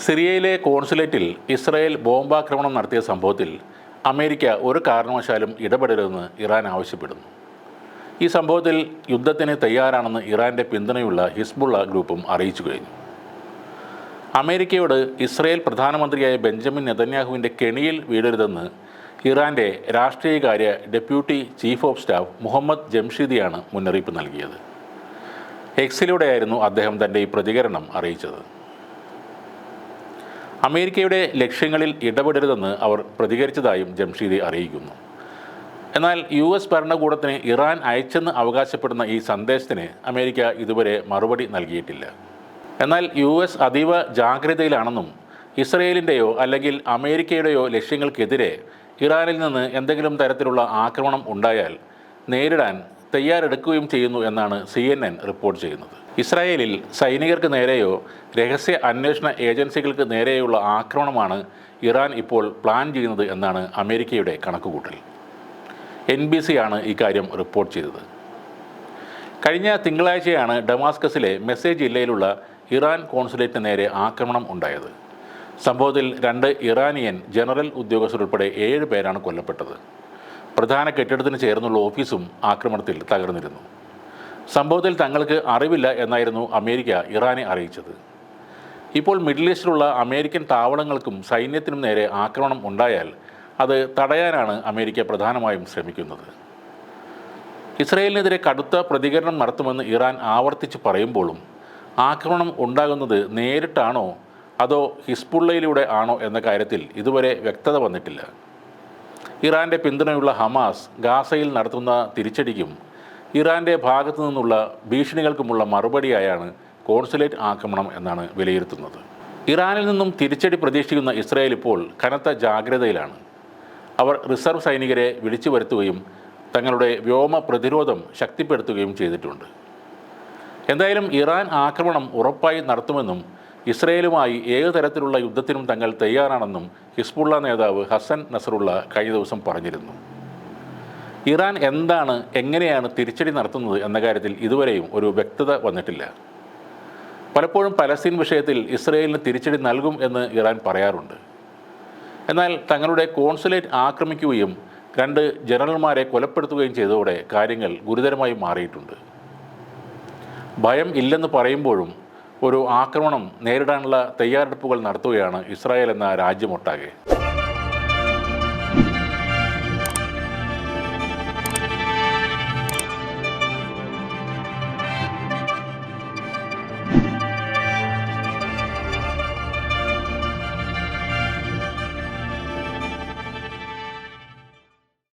സിറിയയിലെ കോൺസുലേറ്റിൽ ഇസ്രായേൽ ബോംബാക്രമണം നടത്തിയ സംഭവത്തിൽ അമേരിക്ക ഒരു കാരണവശാലും ഇടപെടരുതെന്ന് ഇറാൻ ആവശ്യപ്പെടുന്നു. ഈ സംഭവത്തിൽ യുദ്ധത്തിന് തയ്യാറാണെന്ന് ഇറാൻ്റെ പിന്തുണയുള്ള ഹിസ്ബുള്ള ഗ്രൂപ്പും അറിയിച്ചു കഴിഞ്ഞു. അമേരിക്കയോട് ഇസ്രായേൽ പ്രധാനമന്ത്രിയായ ബെഞ്ചമിൻ നെതന്യാഹുവിൻ്റെ കെണിയിൽ വീഴരുതെന്ന് ഇറാൻ്റെ രാഷ്ട്രീയകാര്യ deputy chief of staff Mohammad ജംഷീദിയാണ് മുന്നറിയിപ്പ് നൽകിയത്. എക്സിലൂടെയായിരുന്നു അദ്ദേഹം തൻ്റെ ഈ പ്രതികരണം അറിയിച്ചത്. അമേരിക്കയുടെ ലക്ഷ്യങ്ങളിൽ ഇടപെടരുതെന്ന് അവർ പ്രതികരിച്ചതായും ജംഷീദി അറിയിക്കുന്നു. എന്നാൽ US ഭരണകൂടത്തിന് ഇറാൻ അയച്ചെന്ന് അവകാശപ്പെടുന്ന ഈ സന്ദേശത്തിന് അമേരിക്ക ഇതുവരെ മറുപടി നൽകിയിട്ടില്ല. എന്നാൽ US അതീവ ജാഗ്രതയിലാണെന്നും ഇസ്രയേലിൻ്റെയോ അല്ലെങ്കിൽ അമേരിക്കയുടെയോ ലക്ഷ്യങ്ങൾക്കെതിരെ ഇറാനിൽ നിന്ന് എന്തെങ്കിലും തരത്തിലുള്ള ആക്രമണം ഉണ്ടായാൽ നേരിടാൻ തയ്യാറെടുക്കുകയും ചെയ്യുന്നു എന്നാണ് CNN റിപ്പോർട്ട് ചെയ്യുന്നത്. ഇസ്രായേലിൽ സൈനികർക്ക് നേരെയോ രഹസ്യ അന്വേഷണ ഏജൻസികൾക്ക് നേരെയുള്ള ആക്രമണമാണ് ഇറാൻ ഇപ്പോൾ പ്ലാൻ ചെയ്യുന്നത് എന്നാണ് അമേരിക്കയുടെ കണക്കുകൂട്ടൽ. NBC ആണ് ഇക്കാര്യം റിപ്പോർട്ട് ചെയ്തത്. കഴിഞ്ഞ തിങ്കളാഴ്ചയാണ് ഡമാസ്കസിലെ മെസ്സേജ് ജില്ലയിലുള്ള ഇറാൻ കോൺസുലേറ്റിന് നേരെ ആക്രമണം ഉണ്ടായത്. സംഭവത്തിൽ 2 ഇറാനിയൻ ജനറൽ ഉദ്യോഗസ്ഥർ ഉൾപ്പെടെ 7 പേരാണ് കൊല്ലപ്പെട്ടത്. പ്രധാന കെട്ടിടത്തിന് ചേർന്നുള്ള ഓഫീസും ആക്രമണത്തിൽ തകർന്നിരുന്നു. സംഭവത്തിൽ തങ്ങൾക്ക് അറിവില്ല എന്നായിരുന്നു അമേരിക്ക ഇറാനെ അറിയിച്ചത്. ഇപ്പോൾ മിഡിൽ ഈസ്റ്റിലുള്ള അമേരിക്കൻ താവളങ്ങൾക്കും സൈന്യത്തിനും നേരെ ആക്രമണം ഉണ്ടായാൽ അത് തടയാനാണ് അമേരിക്ക പ്രധാനമായും ശ്രമിക്കുന്നത്. ഇസ്രായേലിനെതിരെ കടുത്ത പ്രതികരണം നടത്തുമെന്ന് ഇറാൻ ആവർത്തിച്ച് പറയുമ്പോഴും ആക്രമണം ഉണ്ടാകുന്നത് നേരിട്ടാണോ അതോ ഹിസ്ബുള്ളയിലൂടെ ആണോ എന്ന കാര്യത്തിൽ ഇതുവരെ വ്യക്തത വന്നിട്ടില്ല. ഇറാൻ്റെ പിന്തുണയുള്ള ഹമാസ് ഗാസയിൽ നടത്തുന്ന തിരിച്ചടിക്കും ഇറാൻ്റെ ഭാഗത്തു നിന്നുള്ള ഭീഷണികൾക്കുമുള്ള മറുപടിയായാണ് കോൺസുലേറ്റ് ആക്രമണം എന്നാണ് വിലയിരുത്തുന്നത്. ഇറാനിൽ നിന്നും തിരിച്ചടി പ്രതീക്ഷിക്കുന്ന ഇസ്രായേൽ ഇപ്പോൾ കനത്ത ജാഗ്രതയിലാണ്. അവർ റിസർവ് സൈനികരെ വിളിച്ചു വരുത്തുകയും തങ്ങളുടെ വ്യോമ പ്രതിരോധം ശക്തിപ്പെടുത്തുകയും ചെയ്തിട്ടുണ്ട്. എന്തായാലും ഇറാൻ ആക്രമണം ഉറപ്പായി നടത്തുമെന്നും ഇസ്രയേലുമായി ഏത് തരത്തിലുള്ള യുദ്ധത്തിനും തങ്ങൾ തയ്യാറാണെന്നും ഹിസ്ബുള്ള നേതാവ് ഹസൻ നസറുള്ള കഴിഞ്ഞ ദിവസം പറഞ്ഞിരുന്നു. ഇറാൻ എങ്ങനെയാണ് തിരിച്ചടി നടത്തുന്നത് എന്ന കാര്യത്തിൽ ഇതുവരെയും ഒരു വ്യക്തത വന്നിട്ടില്ല. പലപ്പോഴും പലസ്തീൻ വിഷയത്തിൽ ഇസ്രയേലിന് തിരിച്ചടി നൽകും എന്ന് ഇറാൻ പറയാറുണ്ട്. എന്നാൽ തങ്ങളുടെ കോൺസുലേറ്റ് ആക്രമിക്കുകയും 2 ജനറൽമാരെ കൊലപ്പെടുത്തുകയും ചെയ്തതോടെ കാര്യങ്ങൾ ഗുരുതരമായി മാറിയിട്ടുണ്ട്. ഭയം ഇല്ലെന്ന് പറയുമ്പോഴും ഒരു ആക്രമണം നേരിടാനുള്ള തയ്യാറെടുപ്പുകൾ നടത്തുകയാണ് ഇസ്രായേൽ എന്ന രാജ്യമൊട്ടാകെ.